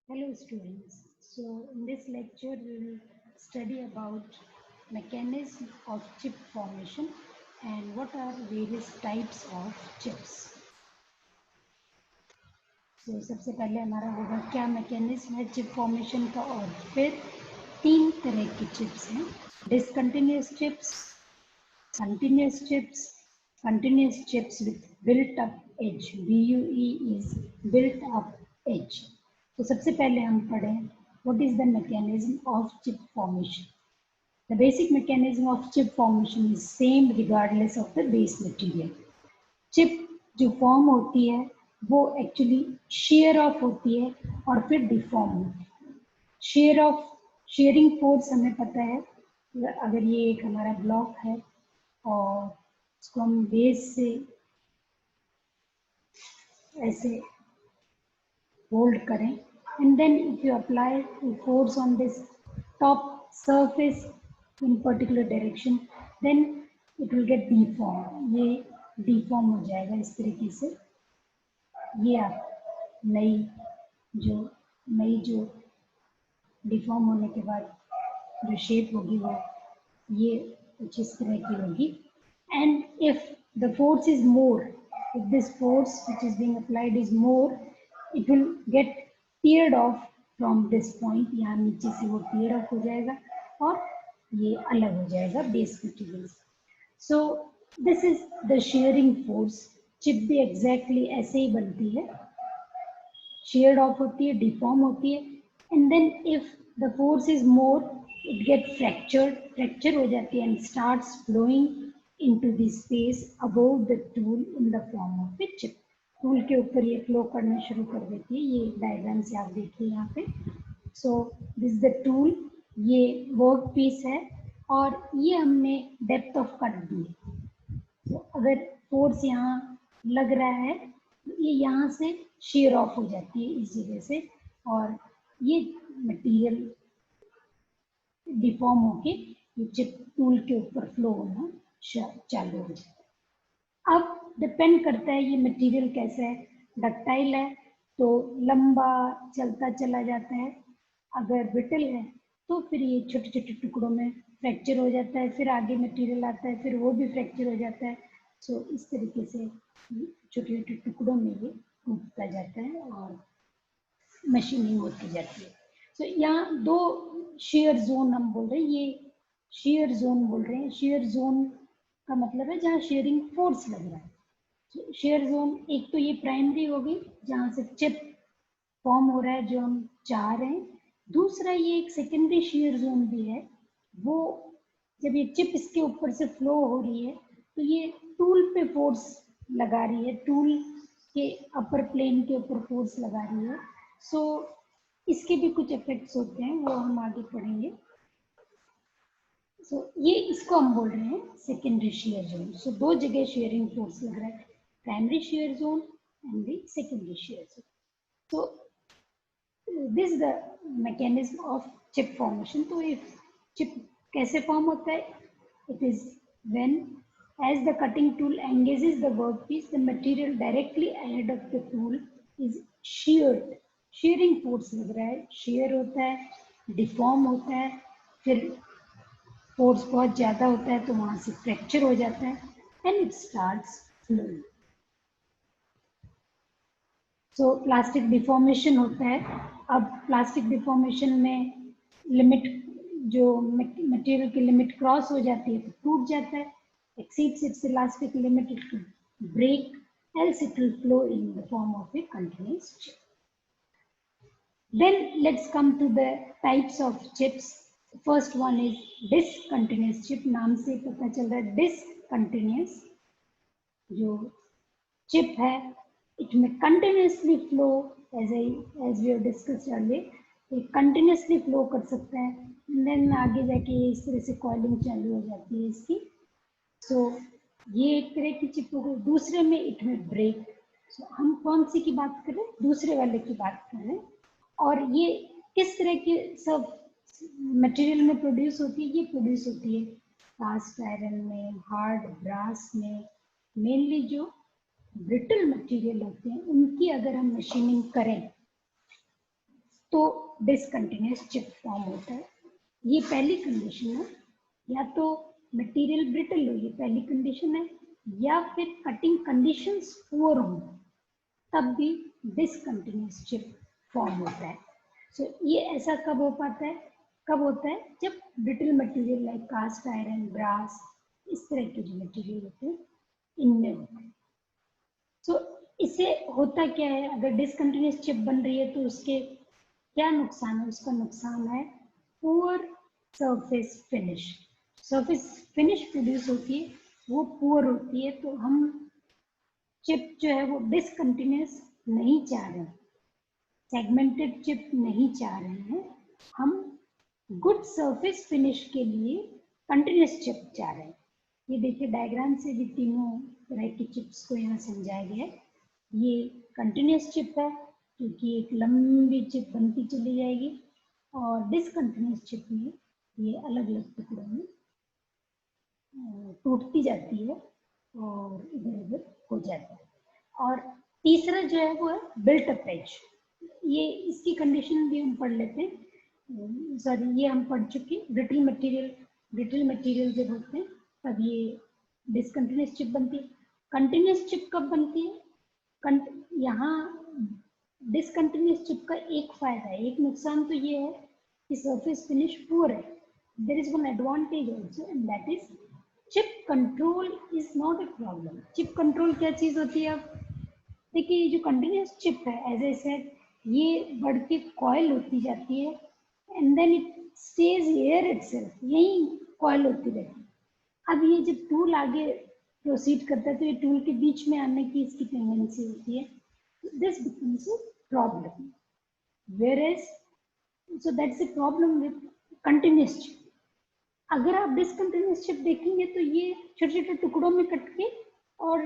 Hello students. So in this lecture we will study about mechanism of chip formation and what are various types of chips. So सबसे पहले हमारा होगा क्या mechanism है chip formation का और फिर तीन तरह की चिप्स हैं discontinuous chips continuous chips continuous chips with built up edge BUE is built up edge तो सबसे पहले हम पढ़ें what is the mechanism of chip formation. The basic mechanism of chip formation is same regardless of the base material. chip जो form होती है वो actually share of होती है और फिर डिफॉर्म होती है. शेयर ऑफ शेयरिंग फोर्स हमें पता है. अगर ये एक हमारा ब्लॉक है और इसको हम बेस से ऐसे होल्ड करें and then if you apply force on this top surface in particular direction then it will get deform. ये डिफॉर्म हो जाएगा इस तरीके से. ये आप नई जो डिफॉर्म होने के बाद जो शेप होगी वो ये कुछ इस तरह की होगी. And if the force is more, if this force which is being applied is more, it will get teared off from this point. यहाँ नीचे से वो tear off हो जाएगा और ये अलग हो जाएगा base material. So this is the shearing force. Chip भी exactly ऐसे ही बनती है. sheared off होती है, deform होती है, and then if the force is more, it get fracture हो जाती है and starts flowing into the space above the tool in the form of a chip. Tool के ऊपर ये फ्लो करना शुरू कर देती है. ये डायग्राम से आप देखिए यहाँ पे. सो दिस द टूल, ये वर्क पीस है और ये हमने डेप्थ ऑफ कट दी है. तो अगर फोर्स यहाँ लग रहा है तो ये यहाँ से शेयर ऑफ हो जाती है इस जगह से और ये मटेरियल डिफॉर्म होके ये चिप टूल के ऊपर फ्लो होना चालू हो जाता है. अब डिपेंड करता है ये मटेरियल कैसा है. डक्टाइल है तो लंबा चलता चला जाता है. अगर ब्रिटल है तो फिर ये छोटे छोटे टुकड़ों में फ्रैक्चर हो जाता है. फिर आगे मटेरियल आता है फिर वो भी फ्रैक्चर हो जाता है. सो इस तरीके से छोटे छोटे टुकड़ों में ये टूटता जाता है और मशीनिंग होती जाती है. सो यहाँ दो शेयर जोन हम बोल रहे हैं. ये शेयर जोन बोल रहे हैं. शेयर जोन का मतलब है जहाँ शेयरिंग फोर्स लग रहा है. शेयर जोन एक तो ये प्राइमरी हो गई जहाँ से चिप फॉर्म हो रहा है जो हम चाह रहे हैं. दूसरा ये एक सेकेंडरी शेयर जोन भी है. वो जब ये चिप इसके ऊपर से फ्लो हो रही है तो ये टूल पे फोर्स लगा रही है. टूल के अपर प्लेन के ऊपर फोर्स लगा रही है. सो इसके भी कुछ इफेक्ट्स होते हैं वो हम आगे पढ़ेंगे. सो ये इसको हम बोल रहे हैं सेकेंडरी शेयर जोन. सो दो जगह शेयरिंग फोर्स लग रहा है, primary shear zone and the secondary shear zone. So this the mechanism of chip formation. तो ये चिप कैसे फॉर्म होता है? It is when as the cutting tool engages the workpiece, the material directly ahead of the tool is sheared. shearing force लग रहा है, shear होता है, deform होता है, फिर फोर्स बहुत ज़्यादा होता है तो वहाँ से फ्रैक्चर हो जाता है and it starts flowing. So plastic deformation होता है. अब प्लास्टिक डिफॉर्मेशन में लिमिट जो मटेरियल की लिमिट क्रॉस हो जाती है तो टूट जाता है. exceeds its elastic limit it will break, else it will flow in the form of a continuous chip. Then let's come to the types of chips. First one is discontinuous chip. नाम से पता चल रहा है discontinuous. जो chip है it may continuously flow as we have discussed earlier. ये continuously flow कर सकता है. then आगे जाके इस तरह से coiling चालू हो जाती है इसकी. सो ये एक तरह की चिप हो गई. दूसरे में इट में ब्रेक. हम कौन सी की बात कर रहे हैं? दूसरे वाले की बात कर रहे हैं. और ये किस तरह के सब मटेरियल में प्रोड्यूस होती है? ये प्रोड्यूस होती है कास्ट आयरन में, हार्ड ब्रास में. मेनली जो ब्रिटल मटेरियल होते हैं उनकी अगर हम मशीनिंग करें तो डिसकंटिन्यूस चिप फॉर्म होता है। ये पहली कंडीशन है, या तो मटेरियल ब्रिटल हो, ये पहली कंडीशन है, या फिर कटिंग कंडीशंस पुअर हो, तब भी डिसकंटिन्यूस चिप फॉर्म होता है। सो ये ऐसा कब हो पाता है, कब होता है, जब brittle material like cast iron, brass, इस तरह के जो मटेरियल होते हैं इनमें होता है। सो इससे होता क्या है, अगर डिसकंटिन्यूस चिप बन रही है तो उसके क्या नुकसान है, उसका नुकसान है poor surface finish. Surface finish produce होती है वो पुअर होती है, तो हम चिप जो है वो डिसकंटिन्यूस नहीं चाह रहे, सेगमेंटेड चिप नहीं चाह रहे हैं, हम गुड सरफेस फिनिश के लिए कंटिन्यूस चिप चाह रहे हैं। ये देखिए डायग्राम से भी तीनों तरह की चिप्स को यहाँ समझाया गया है। ये कंटिन्यूस चिप है क्योंकि एक लंबी चिप बनती चली जाएगी, और डिसकंटिन्यूस चिप में ये अलग अलग टुकड़ों में टूटती जाती है और इधर उधर हो जाता है। और तीसरा जो है वो है बिल्ट अप एज। ये इसकी कंडीशन भी हम पढ़ लेते हैं, सॉरी ये हम पढ़ चुके। ब्रिटल मटेरियल जब होते हैं तब ये डिसकंटिन्यूस चिप बनती है। कंटिन्यूस चिप कब बनती है, यहाँ डिसकंटिन्यूस चिप का एक फायदा है, एक नुकसान तो ये है कि सरफेस फिनिश पुअर है। There is one advantage also, and that is chip control is not a problem. Chip control क्या चीज होती है, अब देखिए ये जो कंटिन्यूस चिप है, एज ए सेड, ये बढ़ के कॉइल होती जाती है and then it stays here itself, यही कॉइल होती रहती है। अब ये जब टूल आगे प्रोसीड करता है तो ये टूल के बीच में आने की इसकी टेंडेंसी होती है, this becomes a problem. whereas so that's a problem with continuous chip। अगर आप डिसकंटिन्यूस चिप देखेंगे तो ये छोटे छोटे टुकड़ों में कट के और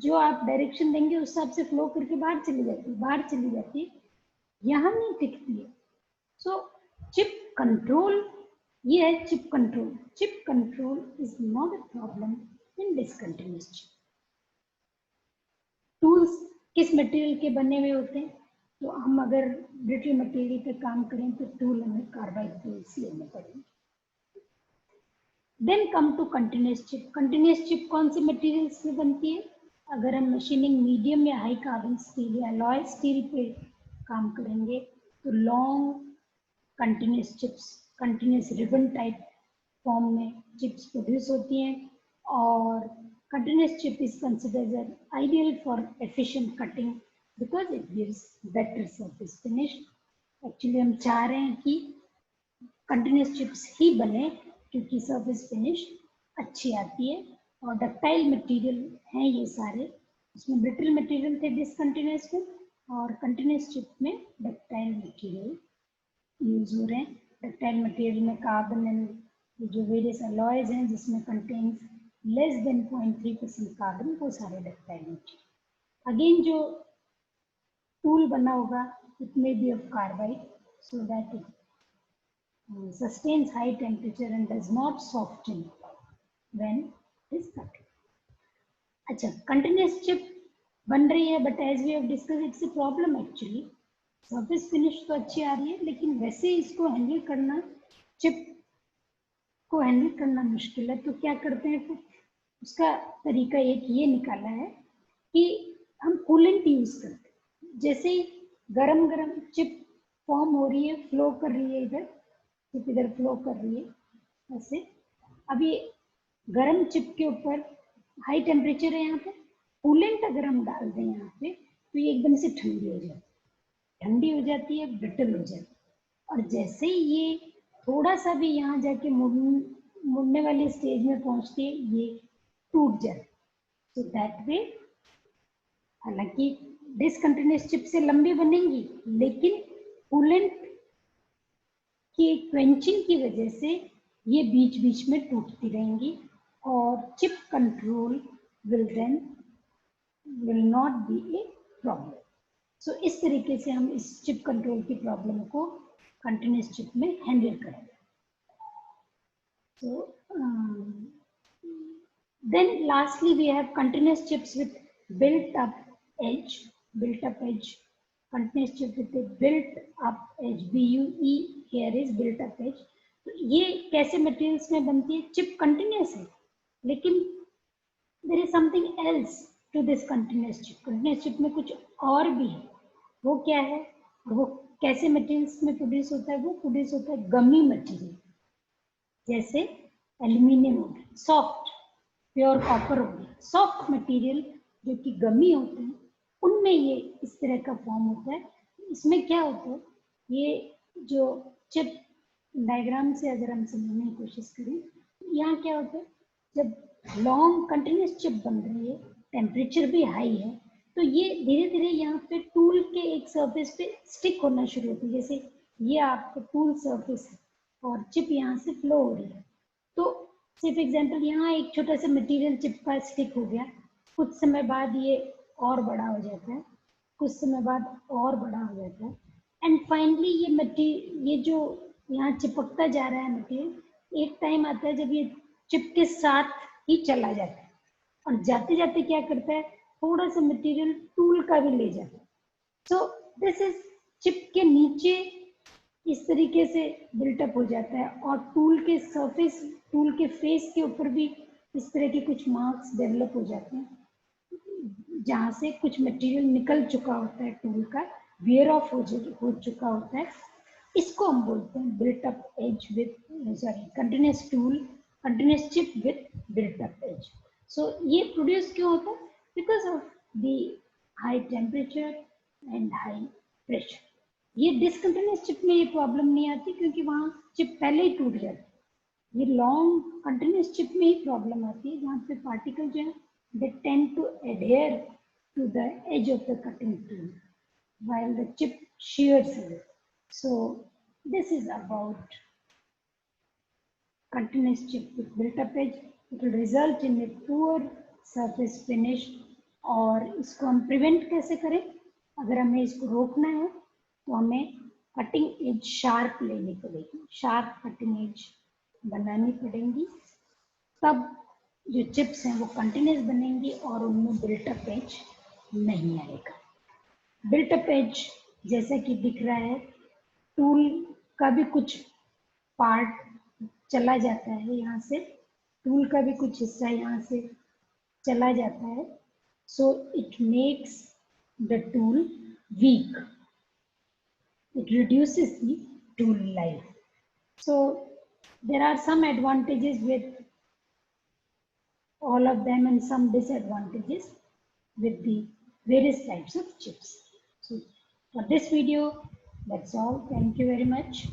जो आप डायरेक्शन देंगे उस हिसाब से फ्लो करके बाहर चली जाती है, यहाँ नहीं टिकती है। सो चिप कंट्रोल, ये है chip control is not a problem in discontinuous chip. Tools किस मटेरियल के बने हुए होते हैं, तो हम अगर ब्रिटल मटेरियल पे काम करें तो टूल हमें कार्बाइड टूल्स लेने पड़ेंगे। Then come to continuous chip. Continuous chip कौन से मटेरियल से बनती है, अगर हम मशीनिंग मीडियम या हाई कार्बन स्टील या अलॉय स्टील पे काम करेंगे तो long continuous chips, continuous ribbon type form में चिप्स प्रोड्यूस होती हैं, और continuous chip is considered as ideal for efficient cutting because it gives better surface finish। Actually हम चाह रहे हैं कि कंटिन्यूस चिप्स ही बने क्योंकि सरफेस फिनिश अच्छी आती है, और डक्टाइल मटेरियल हैं ये सारे, इसमें ब्रिटल मटेरियल थे डिसकंटिन्यूस में, और कंटिन्यूस चिप में डक्टाइल मटेरियल यूज हो रहे हैं। डक्टाइल मटेरियल में कार्बन एंड जो वेरियस अलॉयज हैं जिसमें कंटेन्स लेस देन 0.3% कार्बन, वो सारे डक्टाइल मटेरियल। अगेन जो टूल बना होगा it may be of carbide so that it sustains high temperature and does not soften when it is cut। अच्छा, continuous chip बन रही है but as we have discuss it's a problem actually. Surface finish तो अच्छी आ रही है लेकिन वैसे इसको हैंडल करना, चिप को हैंडल करना मुश्किल है, तो क्या करते हैं फिर, उसका तरीका एक ये निकाला है कि हम कूलेंट यूज करते हैं। जैसे ही गरम गरम चिप फॉर्म हो रही है, फ्लो कर रही है, इधर फ्लो कर रही है ऐसे, अभी गरम चिप के ऊपर हाई टेम्परेचर है, यहाँ पे कूलेंट अगर हम डाल दें यहाँ पे तो ये एकदम से ठंडी हो जाती है, ब्रिटल हो जाती है, और जैसे ही ये थोड़ा सा भी यहाँ जाके मुड़ने वाली स्टेज में पहुंचती है ये टूट जाती है। तो दैट वे, हालांकि डिसकंटिन्यूस चिप से लंबी बनेंगी लेकिन कूलेंट की क्वेंचिंग की वजह से ये बीच बीच में टूटती रहेंगी, और chip control will not be a problem. So इस तरीके से हम इस चिप कंट्रोल की प्रॉब्लम को कंटिन्यूस चिप में हैंडल करेंगे। So then lastly we have continuous chips with built up edge continuous chip with a built up edge. BUE here is built up edge. तो ये कैसे मटेरियल्स में बनती है? चिप कंटिन्यूस है, लेकिन there is something else to this continuous chip. Continuous chip में कुछ और भी है. वो क्या है और वो कैसे मटेरियल्स में प्रोड्यूस होता है? वो प्रोड्यूस होता है गमी मटेरियल, जैसे एल्यूमिनियम हो गया, सॉफ्ट प्योर कॉपर हो गया. सॉफ्ट मटेरियल जो कि गमी होते हैं, उनमें ये इस तरह का फॉर्म होता है. इसमें क्या होता है, ये जो चिप डायग्राम से अगर हम समझने की कोशिश करें, यहाँ क्या होता है, जब लॉन्ग कंटिन्यूस चिप बन रही है, टेम्परेचर भी हाई है, तो ये धीरे धीरे यहाँ पे टूल के एक सरफेस पे स्टिक होना शुरू होती है. जैसे ये आपका टूल सरफेस है और चिप यहाँ से फ्लो हो रही है. तो सिर्फ एग्जांपल, यहाँ एक छोटा सा मटेरियल चिप का स्टिक हो गया, कुछ समय बाद ये और बड़ा हो जाता है, कुछ समय बाद और बड़ा हो जाता है, एंड फाइनली ये जो यहाँ चिपकता जा रहा है मटेरियल, एक टाइम आता है जब ये चिप के साथ ही चला जाता है, और जाते जाते क्या करता है, थोड़ा सा मटेरियल टूल का भी ले जाता है. सो दिस इज चिप के नीचे इस तरीके से बिल्टअप हो जाता है, और टूल के सरफेस, टूल के फेस के ऊपर भी इस तरह के कुछ मार्क्स डेवलप हो जाते हैं, जहाँ से कुछ मटेरियल निकल चुका होता है, टूल का वेयर ऑफ हो चुका होता है. इसको हम बोलते हैं built up edge with, continuous tool, continuous chip with built up edge. So ये प्रोड्यूस क्यों होता है? Because of the high temperature and high pressure. ये डिसकंटिन्यूस चिप में ये प्रॉब्लम नहीं आती, क्योंकि वहाँ चिप पहले ही टूट जाती है. ये लॉन्ग कंटिन्यूस चिप में ही प्रॉब्लम आती है, जहाँ पे पार्टिकल जो है they tend to adhere to the edge of the cutting tool while the chip shears away. So this is about continuous chip with built-up edge. It will result in a poor surface finish. और इसको हम prevent कैसे करें? अगर हमें इसको रोकना है तो हमें कटिंग एज शार्प लेनी पड़ेगी, शार्प कटिंग एज बनानी पड़ेगी, तब जो चिप्स हैं वो कंटिन्यूस बनेंगी और उनमें बिल्टअप एज नहीं आएगा. बिल्टअप एज जैसा कि दिख रहा है, टूल का भी कुछ पार्ट चला जाता है यहाँ से, टूल का भी कुछ हिस्सा यहाँ से चला जाता है. So it makes the tool weak, it reduces the tool life. So there are some advantages with all of them and some disadvantages with the various types of chips. So for this video, that's all. Thank you very much.